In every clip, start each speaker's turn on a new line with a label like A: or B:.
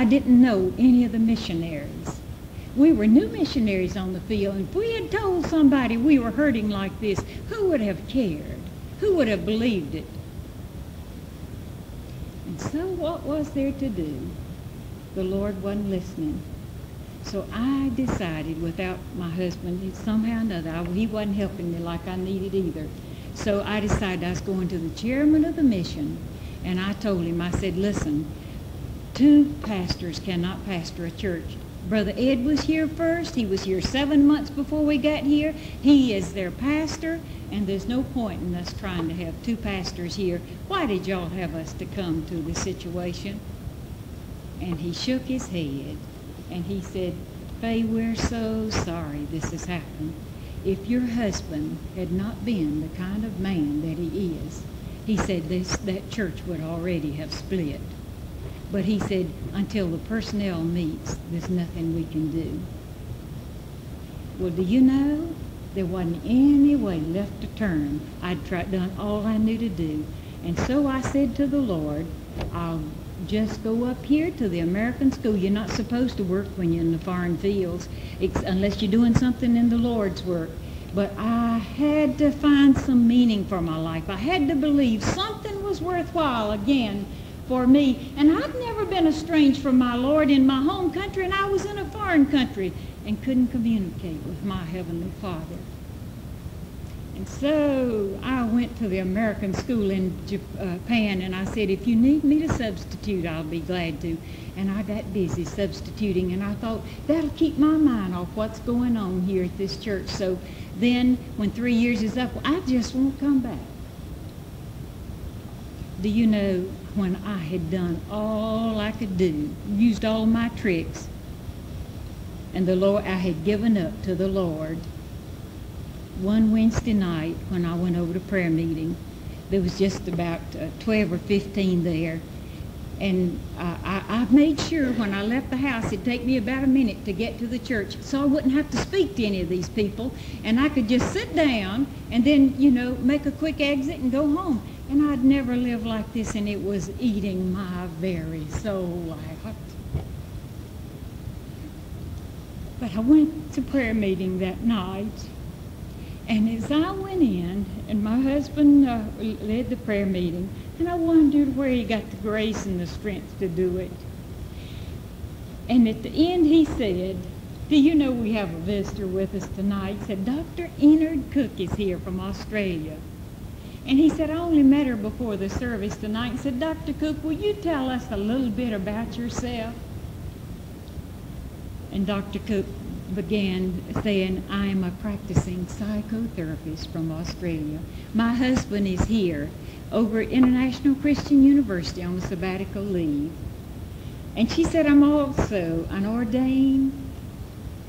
A: I didn't know any of the missionaries. We were new missionaries on the field, and if we had told somebody we were hurting like this, who would have cared? Who would have believed it? And so what was there to do? The Lord wasn't listening. So I decided, without my husband, somehow or another, he wasn't helping me like I needed either. So I decided I was going to the chairman of the mission, and I told him, I said, listen, 2 pastors cannot pastor a church. Brother Ed was here first. He was here 7 months before we got here. He is their pastor, and there's no point in us trying to have 2 pastors here. Why did y'all have us to come to this situation? And he shook his head, and he said, Faye, we're so sorry this has happened. If your husband had not been the kind of man that he is, he said that church would already have split. But he said, until the personnel meets, there's nothing we can do. Well, do you know, there wasn't any way left to turn. I'd done all I knew to do. And so I said to the Lord, I'll just go up here to the American school. You're not supposed to work when you're in the foreign fields, unless you're doing something in the Lord's work. But I had to find some meaning for my life. I had to believe something was worthwhile again for me. And I'd never been estranged from my Lord in my home country, and I was in a foreign country and couldn't communicate with my Heavenly Father. And so I went to the American school in Japan, and I said, if you need me to substitute, I'll be glad to. And I got busy substituting, and I thought, that'll keep my mind off what's going on here at this church. So then, when 3 years is up, I just won't come back. Do you know, when I had done all I could do, used all my tricks, and the Lord, I had given up to the Lord, one Wednesday night when I went over to prayer meeting, there was just about 12 or 15 there. And I made sure when I left the house it'd take me about a minute to get to the church so I wouldn't have to speak to any of these people, and I could just sit down and then, you know, make a quick exit and go home. And I'd never lived like this, and it was eating my very soul out. But I went to prayer meeting that night, and as I went in, and my husband led the prayer meeting, and I wondered where he got the grace and the strength to do it. And at the end he said, do you know we have a visitor with us tonight? He said, Dr. Enard Cook is here from Australia. And he said, I only met her before the service tonight. He said, Dr. Cook, will you tell us a little bit about yourself? And Dr. Cook began saying, I am a practicing psychotherapist from Australia. My husband is here over at International Christian University on sabbatical leave. And she said, I'm also an ordained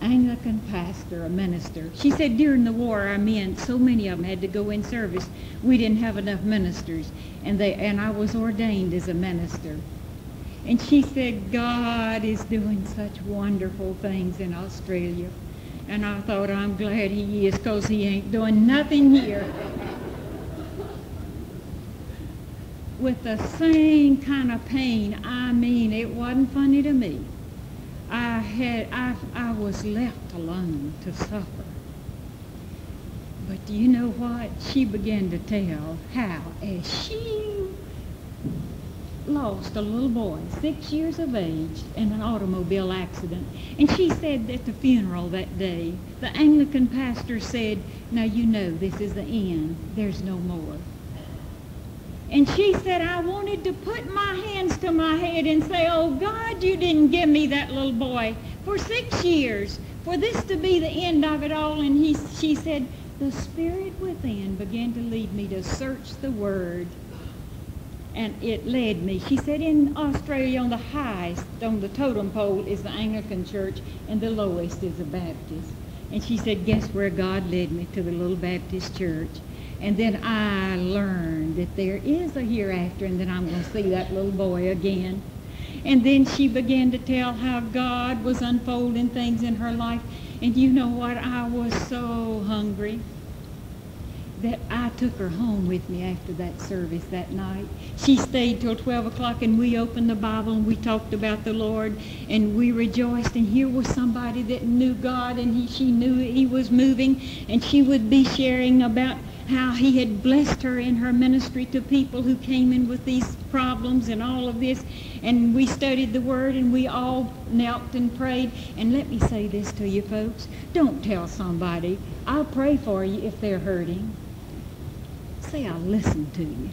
A: Anglican pastor, a minister. She said during the war our men, so many of them had to go in service, we didn't have enough ministers, and I was ordained as a minister. And she said, God is doing such wonderful things in Australia. And I thought, I'm glad he is, because he ain't doing nothing here. With the same kind of pain, I mean, it wasn't funny to me. I was left alone to suffer. But do you know what? She began to tell how, as she lost a little boy, 6 years of age, in an automobile accident. And she said at the funeral that day, the Anglican pastor said, now you know this is the end. There's no more. And she said, I wanted to put my hands to my head and say, oh God, you didn't give me that little boy for 6 years, for this to be the end of it all. And she said, the Spirit within began to lead me to search the Word. And it led me. She said in Australia, on the highest, on the totem pole, is the Anglican church, and the lowest is the Baptist. And she said, guess where God led me? To the little Baptist church. And then I learned that there is a hereafter, and then I'm going to see that little boy again. And then she began to tell how God was unfolding things in her life. And you know what? I was so hungry. that I took her home with me after that service that night. She stayed till 12 o'clock, and we opened the Bible, and we talked about the Lord, and we rejoiced. And here was somebody that knew God, and she knew he was moving, and she would be sharing about how he had blessed her in her ministry to people who came in with these problems and all of this. And we studied the Word, and we all knelt and prayed. And let me say this to you folks. Don't tell somebody, I'll pray for you if they're hurting. Say, I'll listen to you.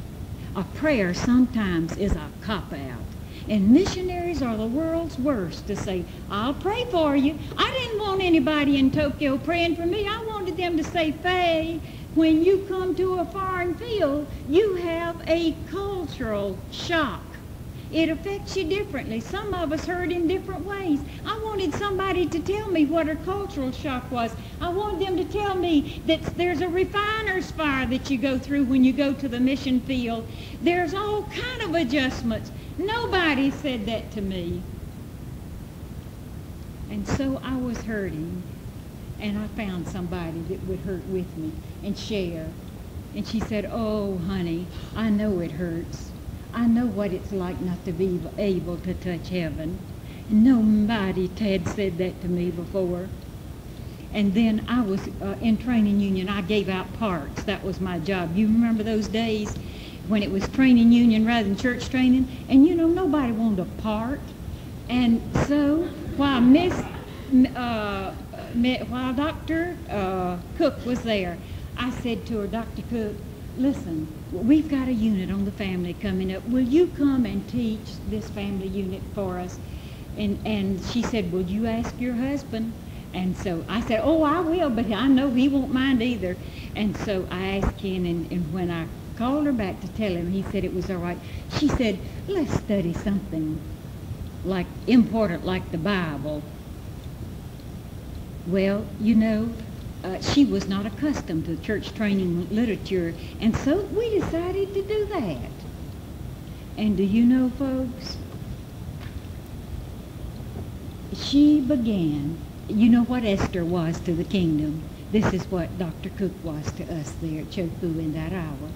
A: A prayer sometimes is a cop-out. And missionaries are the world's worst to say, I'll pray for you. I didn't want anybody in Tokyo praying for me. I wanted them to say, Faye, when you come to a foreign field, you have a cultural shock. It affects you differently. Some of us hurt in different ways. I wanted somebody to tell me what a cultural shock was. I wanted them to tell me that there's a refiner's fire that you go through when you go to the mission field. There's all kind of adjustments. Nobody said that to me. And so I was hurting, and I found somebody that would hurt with me and share. And she said, oh, honey, I know it hurts. I know what it's like not to be able to touch heaven. Nobody had said that to me before. And then I was in training union. I gave out parts. That was my job. You remember those days when it was training union rather than church training? And you know, nobody wanted a part. And so while while Dr. Cook was there, I said to her, Dr. Cook, listen, we've got a unit on the family coming up. Will you come and teach this family unit for us? And she said, will you ask your husband? And so I said, oh, I will, but I know he won't mind either. And so I asked him, and when I called her back to tell him, he said it was all right. She said, let's study something like important like the Bible. Well, you know, she was not accustomed to church training literature, and so we decided to do that. And do you know, folks, she began, you know what Esther was to the kingdom. This is what Dr. Cook was to us there at Chofu in that hour.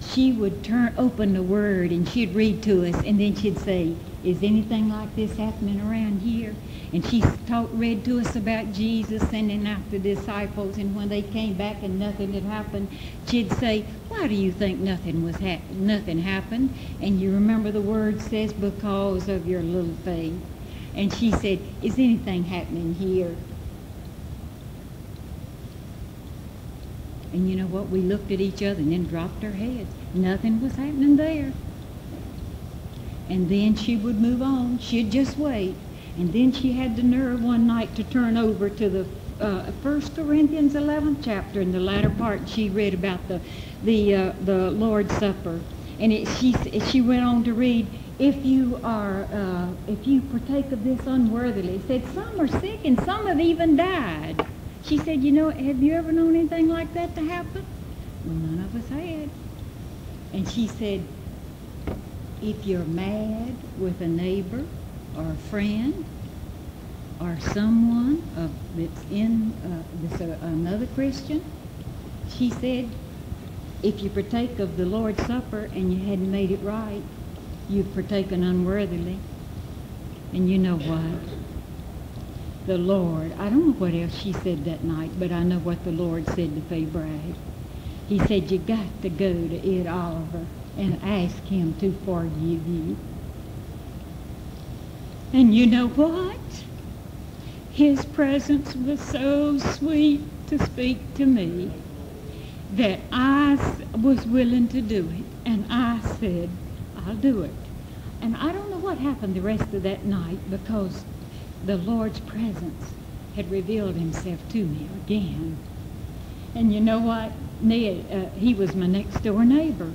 A: She would open the Word, and she'd read to us, and then she'd say, is anything like this happening around here? And she read to us about Jesus sending out the disciples, and when they came back and nothing had happened, she'd say, why do you think nothing happened? And you remember the Word says, because of your little faith. And she said, is anything happening here? And you know what? We looked at each other and then dropped our heads. Nothing was happening there. And then she would move on. She'd just wait. And then she had the nerve one night to turn over to the 1 Corinthians 11th chapter in the latter part. She read about the Lord's Supper. And she went on to read, if you partake of this unworthily, it said some are sick and some have even died. She said, you know, have you ever known anything like that to happen? Well, none of us had. And she said, if you're mad with a neighbor or a friend or someone that's another Christian, she said, if you partake of the Lord's Supper and you hadn't made it right, you've partaken unworthily. And you know what? The Lord, I don't know what else she said that night, but I know what the Lord said to Faye Bragg. He said, you got to go to Ed Oliver and ask him to forgive you. And you know what? His presence was so sweet to speak to me that I was willing to do it. And I said, I'll do it. And I don't know what happened the rest of that night, because the Lord's presence had revealed himself to me again. And you know what? Ned, he was my next door neighbor.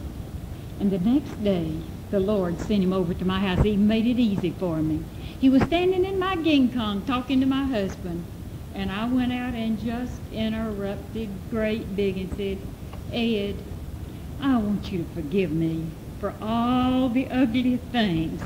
A: And the next day, the Lord sent him over to my house. He made it easy for me. He was standing in my ging kong talking to my husband. And I went out and just interrupted great big and said, Ed, I want you to forgive me for all the ugly things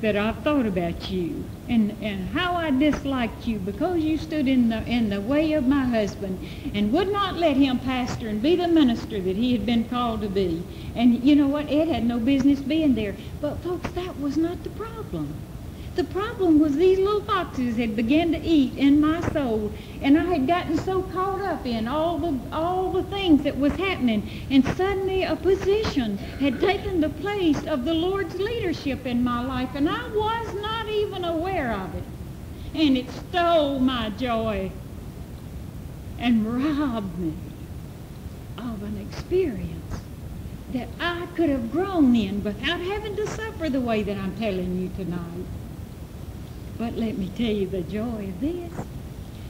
A: that I've thought about you and how I disliked you because you stood in the way of my husband and would not let him pastor and be the minister that he had been called to be. And you know what? Ed had no business being there. But folks, that was not the problem. The problem was these little foxes had begun to eat in my soul, and I had gotten so caught up in all the things that was happening, and suddenly a position had taken the place of the Lord's leadership in my life, and I was not even aware of it. And it stole my joy and robbed me of an experience that I could have grown in without having to suffer the way that I'm telling you tonight. But let me tell you the joy of this.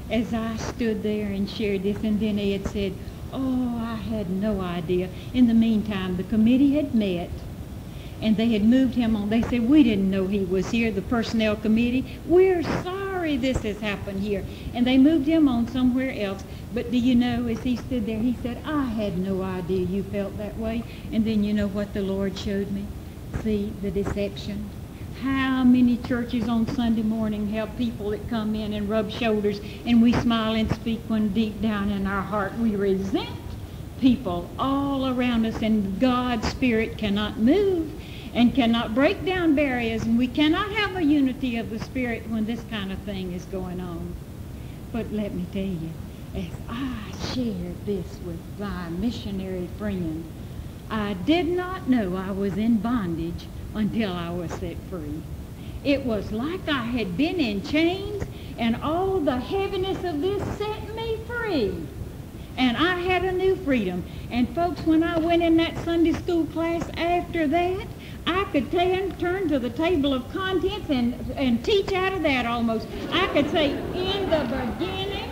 A: As I stood there and shared this, and then Ed said, oh, I had no idea. In the meantime, the committee had met, and they had moved him on. They said, we didn't know he was here, the personnel committee. We're sorry this has happened here. And they moved him on somewhere else. But do you know, as he stood there, he said, I had no idea you felt that way. And then you know what the Lord showed me? See, the deception. How many churches on Sunday morning have people that come in and rub shoulders, and we smile and speak when deep down in our heart we resent people all around us, and God's Spirit cannot move and cannot break down barriers, and we cannot have a unity of the Spirit when this kind of thing is going on. But let me tell you, as I shared this with my missionary friend, I did not know I was in bondage until I was set free. It was like I had been in chains, and all the heaviness of this set me free. And I had a new freedom. And folks, when I went in that Sunday school class after that, I could turn to the table of contents and teach out of that almost. I could say, in the beginning,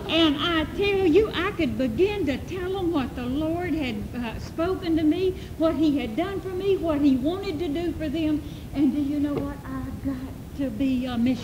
A: and I tell you, I could begin to tell them what the Lord had spoken to me, what he had done for me, what he wanted to do for them. And do you know what? I got to be a missionary.